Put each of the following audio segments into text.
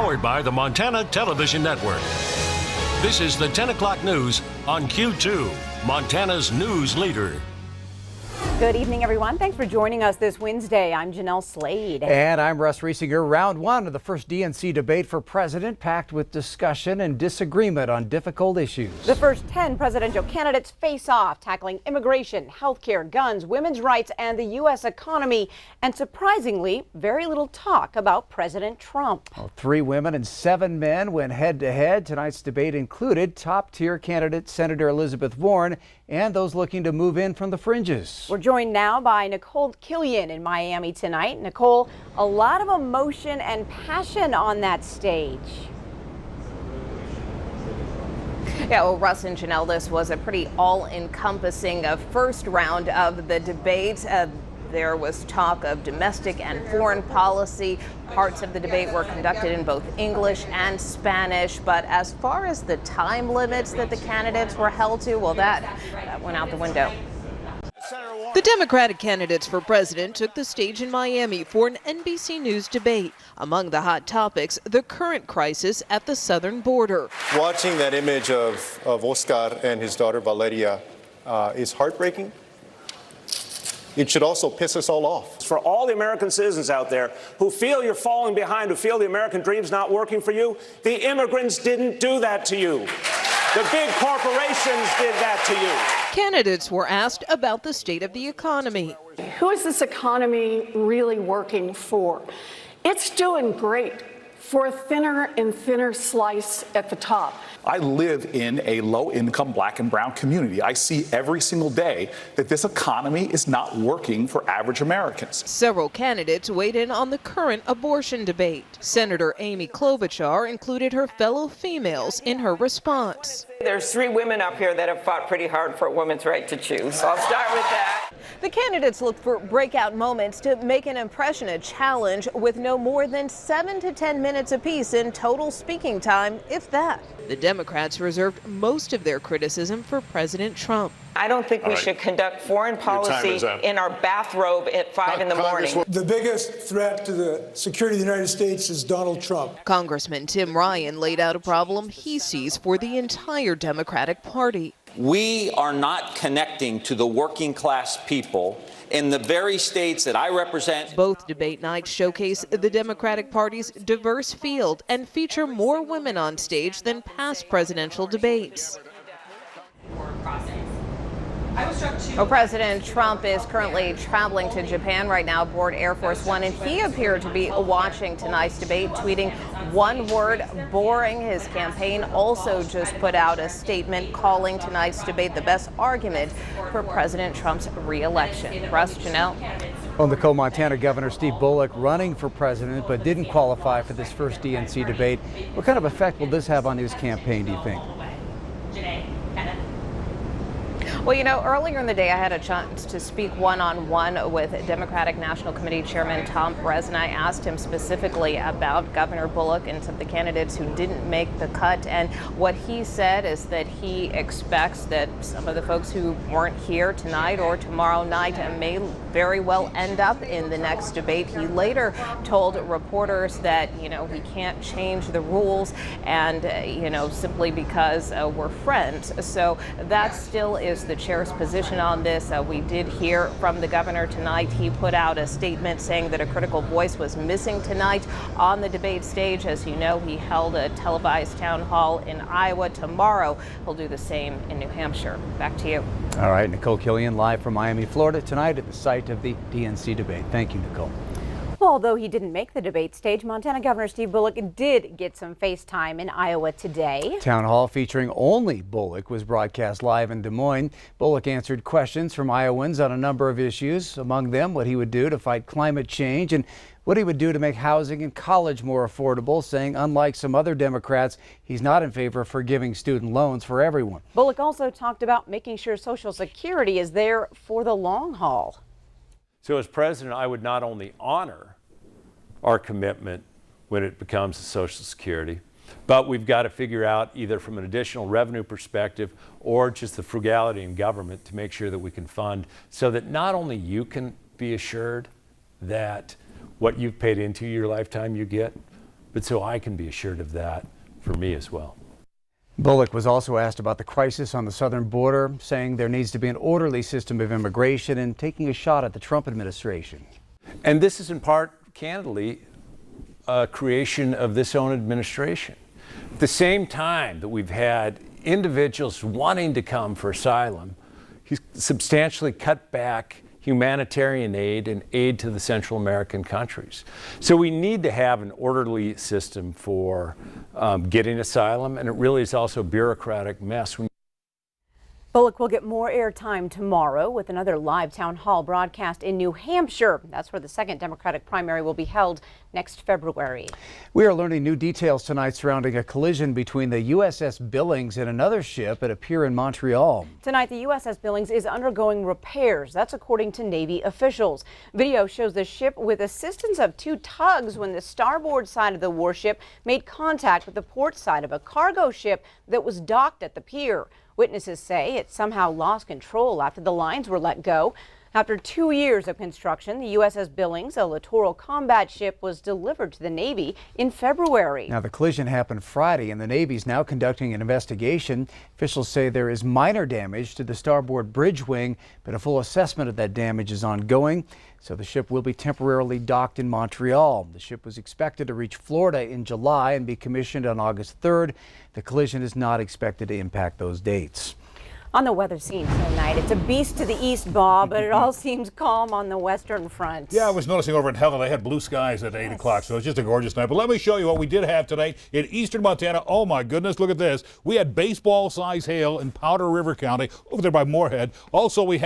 Powered by the Montana Television Network. This is the 10 o'clock news on Q2, Montana's news leader. Good evening, everyone. Thanks for joining us this Wednesday. I'm Jeanelle Slade. And I'm Russ Riesinger. Round one of the first DNC debate for president, packed with discussion and disagreement on difficult issues. The first 10 presidential candidates face off, tackling immigration, healthcare, guns, women's rights, and the U.S. economy. And surprisingly, very little talk about President Trump. Well, 3 women and 7 men went head-to-head. Tonight's debate included top-tier candidate Senator Elizabeth Warren and those looking to move in from the fringes. We're joined now by Nicole Killian in Miami tonight. Nicole, a lot of emotion and passion on that stage. Yeah, well, Russ and Jeanelle, this was a pretty all-encompassing first round of the debate. There was talk of domestic and foreign policy. Parts of the debate were conducted in both English and Spanish. But as far as the time limits that the candidates were held to, well, that went out the window. The Democratic candidates for president took the stage in Miami for an NBC News debate. Among the hot topics, the current crisis at the southern border. Watching that image of Oscar and his daughter Valeria is heartbreaking. It should also piss us all off. For all the American citizens out there who feel you're falling behind, who feel the American dream's not working for you, the immigrants didn't do that to you. The big corporations did that to you. Candidates were asked about the state of the economy. Who is this economy really working for? It's doing great for a thinner and thinner slice at the top. I live in a low-income black and brown community. I see every single day that this economy is not working for average Americans. Several candidates weighed in on the current abortion debate. Senator Amy Klobuchar included her fellow females in her response. There's 3 women up here that have fought pretty hard for a woman's right to choose. So I'll start with that. The candidates looked for breakout moments to make an impression, a challenge with no more than 7 to 10 minutes apiece in total speaking time, if that. The Democrats reserved most of their criticism for President Trump. I don't think we should conduct foreign policy in our bathrobe at 5 in the morning. The biggest threat to the security of the United States is Donald Trump. Congressman Tim Ryan laid out a problem he sees for the entire Democratic Party. We are not connecting to the working class people in the very states that I represent. Both debate nights showcase the Democratic Party's diverse field and feature more women on stage than past presidential debates. Well, President Trump is currently traveling to Japan right now aboard Air Force One, and he appeared to be watching tonight's debate, tweeting one word, boring. His campaign also just put out a statement calling tonight's debate the best argument for President Trump's re-election. Russ, Jeanelle. Well, Nicole, Montana Governor Steve Bullock running for president but didn't qualify for this first DNC debate. What kind of effect will this have on his campaign, do you think? Well, you know, earlier in the day, I had a chance to speak one-on-one with Democratic National Committee Chairman Tom Perez, and I asked him specifically about Governor Bullock and some of the candidates who didn't make the cut. And what he said is that he expects that some of the folks who weren't here tonight or tomorrow night may very well end up in the next debate. He later told reporters that, you know, he can't change the rules and, you know, simply because we're friends. So that still is the chair's position on this. We did hear from the governor tonight. He put out a statement saying that a critical voice was missing tonight on the debate stage. As you know, he held a televised town hall in Iowa. Tomorrow, he'll do the same in New Hampshire. Back to you. All right, Nicole Killian live from Miami, Florida tonight at the site of the DNC debate. Thank you, Nicole. Well, although he didn't make the debate stage, Montana Governor Steve Bullock did get some face time in Iowa today. Town hall featuring only Bullock was broadcast live in Des Moines. Bullock answered questions from Iowans on a number of issues, among them what he would do to fight climate change and what he would do to make housing and college more affordable, saying unlike some other Democrats, he's not in favor of forgiving student loans for everyone. Bullock also talked about making sure Social Security is there for the long haul. So as president, I would not only honor our commitment when it becomes to Social Security, but we've got to figure out either from an additional revenue perspective or just the frugality in government to make sure that we can fund so that not only you can be assured that what you've paid into your lifetime you get, but so I can be assured of that for me as well. Bullock was also asked about the crisis on the southern border, saying there needs to be an orderly system of immigration and taking a shot at the Trump administration. And this is in part, candidly, a creation of this own administration. At the same time that we've had individuals wanting to come for asylum, he's substantially cut back humanitarian aid and aid to the Central American countries. So we need to have an orderly system for getting asylum, and it really is also a bureaucratic mess. Bullock will get more airtime tomorrow with another live town hall broadcast in New Hampshire. That's where the second Democratic primary will be held next February. We are learning new details tonight surrounding a collision between the USS Billings and another ship at a pier in Montreal. Tonight, the USS Billings is undergoing repairs. That's according to Navy officials. Video shows the ship with assistance of two tugs when the starboard side of the warship made contact with the port side of a cargo ship that was docked at the pier. Witnesses say it somehow lost control after the lines were let go. After 2 years of construction, the USS Billings, a littoral combat ship, was delivered to the Navy in February. Now, the collision happened Friday, and the Navy is now conducting an investigation. Officials say there is minor damage to the starboard bridge wing, but a full assessment of that damage is ongoing. So the ship will be temporarily docked in Montreal. The ship was expected to reach Florida in July and be commissioned on August 3rd. The collision is not expected to impact those dates. On the weather scene tonight, it's a beast to the east, Bob, but it all seems calm on the western front. Yeah, I was noticing over in Helen, they had blue skies at 8 o'clock, so it's just a gorgeous night. But let me show you what we did have tonight in eastern Montana. Oh, my goodness, look at this. We had baseball-size hail in Powder River County, over there by Moorhead. Also, we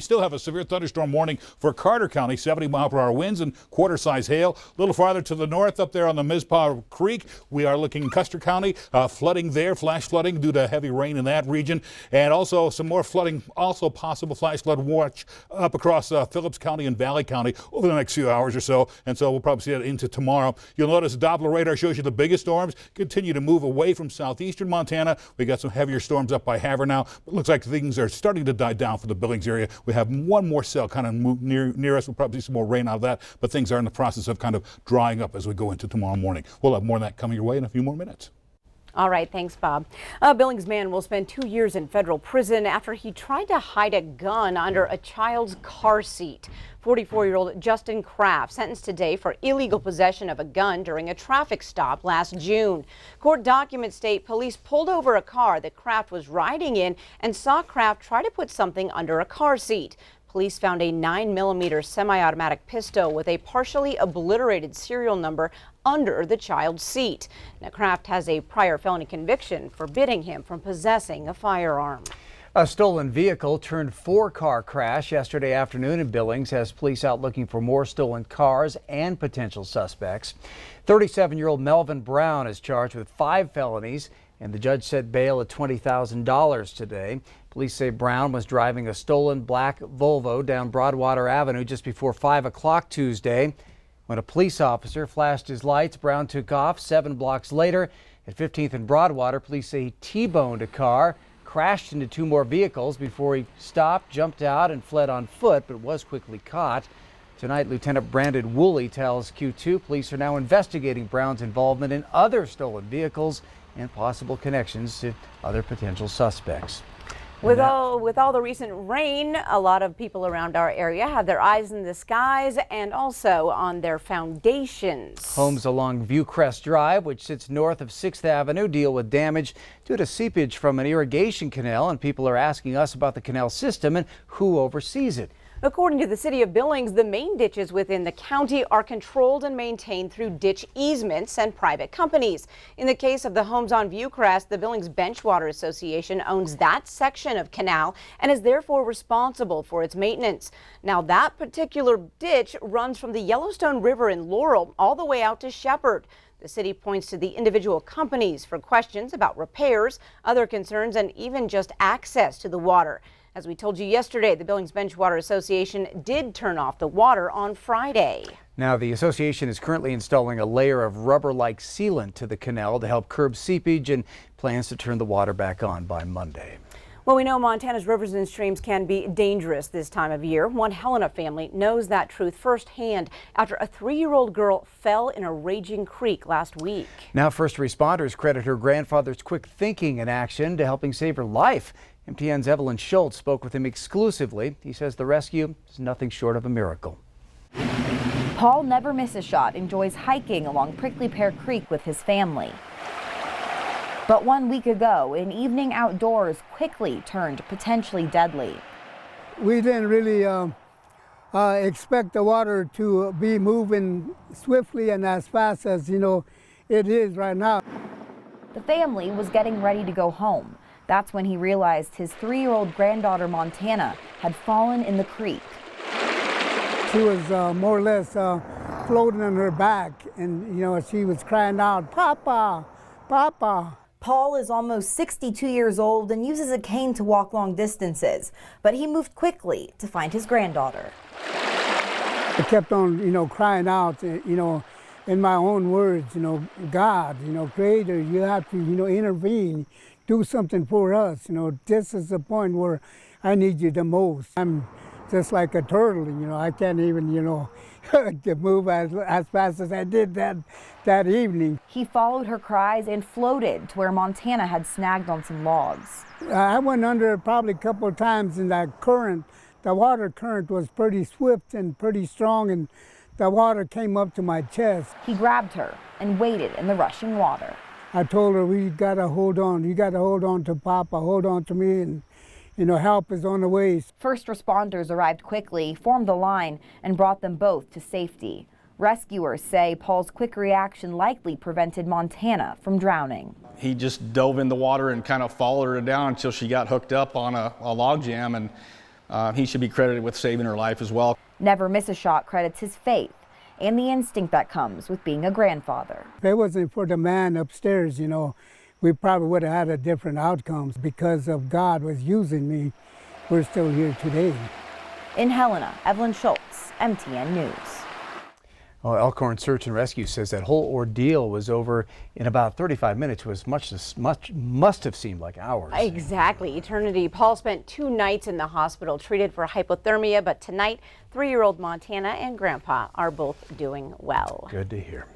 still have a severe thunderstorm warning for Carter County, 70-mile-per-hour winds and quarter-size hail. A little farther to the north, up there on the Mizpah Creek, we are looking in Custer County, flooding there, flash flooding due to heavy rain in that region. And also some more flooding, also possible flash flood watch up across Phillips County and Valley County over the next few hours or so. And so we'll probably see that into tomorrow. You'll notice Doppler radar shows you the biggest storms continue to move away from southeastern Montana. We got some heavier storms up by Havre now. It looks like things are starting to die down for the Billings area. We have one more cell kind of move near us. We'll probably see some more rain out of that, but things are in the process of kind of drying up as we go into tomorrow morning. We'll have more of that coming your way in a few more minutes. All right, thanks, Bob. A Billings man will spend 2 years in federal prison after he tried to hide a gun under a child's car seat. 44-year-old Justin Kraft sentenced today for illegal possession of a gun during a traffic stop last June. Court documents state police pulled over a car that Kraft was riding in and saw Kraft try to put something under a car seat. Police found a 9mm semi-automatic pistol with a partially obliterated serial number under the child's seat. Now, Kraft has a prior felony conviction forbidding him from possessing a firearm. A stolen vehicle turned 4-car crash yesterday afternoon in Billings has police out looking for more stolen cars and potential suspects. 37-year-old Melvin Brown is charged with 5 felonies, and the judge set bail at $20,000 today. Police say Brown was driving a stolen black Volvo down Broadwater Avenue just before 5 o'clock Tuesday. When a police officer flashed his lights, Brown took off. 7 blocks later at 15th and Broadwater, police say he T-boned a car, crashed into 2 more vehicles before he stopped, jumped out, and fled on foot, but was quickly caught. Tonight, Lieutenant Brandon Woolley tells Q2 police are now investigating Brown's involvement in other stolen vehicles and possible connections to other potential suspects. With all the recent rain, a lot of people around our area have their eyes in the skies and also on their foundations. Homes along Viewcrest Drive, which sits north of 6th Avenue, deal with damage due to seepage from an irrigation canal, and people are asking us about the canal system and who oversees it. According to the city of Billings, the main ditches within the county are controlled and maintained through ditch easements and private companies. In the case of the homes on Viewcrest, the Billings Benchwater Association owns that section of canal and is therefore responsible for its maintenance. Now, that particular ditch runs from the Yellowstone River in Laurel all the way out to Shepherd. The city points to the individual companies for questions about repairs, other concerns, and even just access to the water. As we told you yesterday, the Billings Benchwater Association did turn off the water on Friday. Now, the association is currently installing a layer of rubber-like sealant to the canal to help curb seepage and plans to turn the water back on by Monday. Well, we know Montana's rivers and streams can be dangerous this time of year. One Helena family knows that truth firsthand after a 3-year-old girl fell in a raging creek last week. Now first responders credit her grandfather's quick thinking and action to helping save her life. MTN's Evelyn Schultz spoke with him exclusively. He says the rescue is nothing short of a miracle. Paul never misses a shot, enjoys hiking along Prickly Pear Creek with his family. But 1 week ago, an evening outdoors quickly turned potentially deadly. We didn't really expect the water to be moving swiftly and as fast as, it is right now. The family was getting ready to go home. That's when he realized his 3-year-old granddaughter, Montana, had fallen in the creek. She was more or less floating on her back, and, she was crying out, "Papa, Papa." Paul is almost 62 years old and uses a cane to walk long distances, but he moved quickly to find his granddaughter. I kept on, crying out, in my own words, God, Creator, you have to, intervene, do something for us. This is the point where I need you the most. I'm just like a turtle, I can't even, to move as fast as I did that evening. He followed her cries and floated to where Montana had snagged on some logs. I went under probably a couple of times in that current. The water current was pretty swift and pretty strong, and the water came up to my chest. He grabbed her and waded in the rushing water. I told her, we gotta hold on. You gotta hold on to Papa, hold on to me, and help is on the way. First responders arrived quickly, formed the line, and brought them both to safety. Rescuers say Paul's quick reaction likely prevented Montana from drowning. He just dove in the water and kind of followed her down until she got hooked up on a log jam, and he should be credited with saving her life as well. Never Miss a Shot credits his faith and the instinct that comes with being a grandfather. If it wasn't for the man upstairs, we probably would have had a different outcome. Because of God was using me, we're still here today. In Helena, Evelyn Schultz, MTN News. Well, Elkhorn Search and Rescue says that whole ordeal was over in about 35 minutes, which must have seemed like hours. Exactly, eternity. Paul spent 2 nights in the hospital treated for hypothermia, but tonight 3-year-old Montana and Grandpa are both doing well. Good to hear.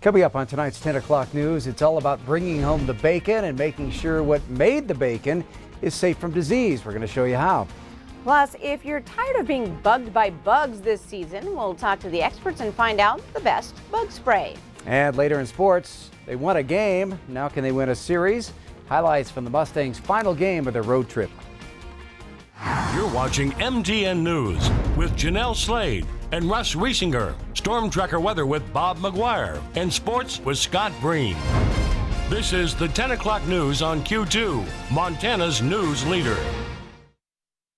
Coming up on tonight's 10 o'clock news, it's all about bringing home the bacon and making sure what made the bacon is safe from disease. We're going to show you how. Plus, if you're tired of being bugged by bugs this season, we'll talk to the experts and find out the best bug spray. And later in sports, they won a game. Now can they win a series? Highlights from the Mustangs' final game of their road trip. You're watching MTN News with Jeanelle Slade and Russ Riesinger. Storm Tracker weather with Bob McGuire. And sports with Scott Breen. This is the 10 o'clock news on Q2, Montana's news leader.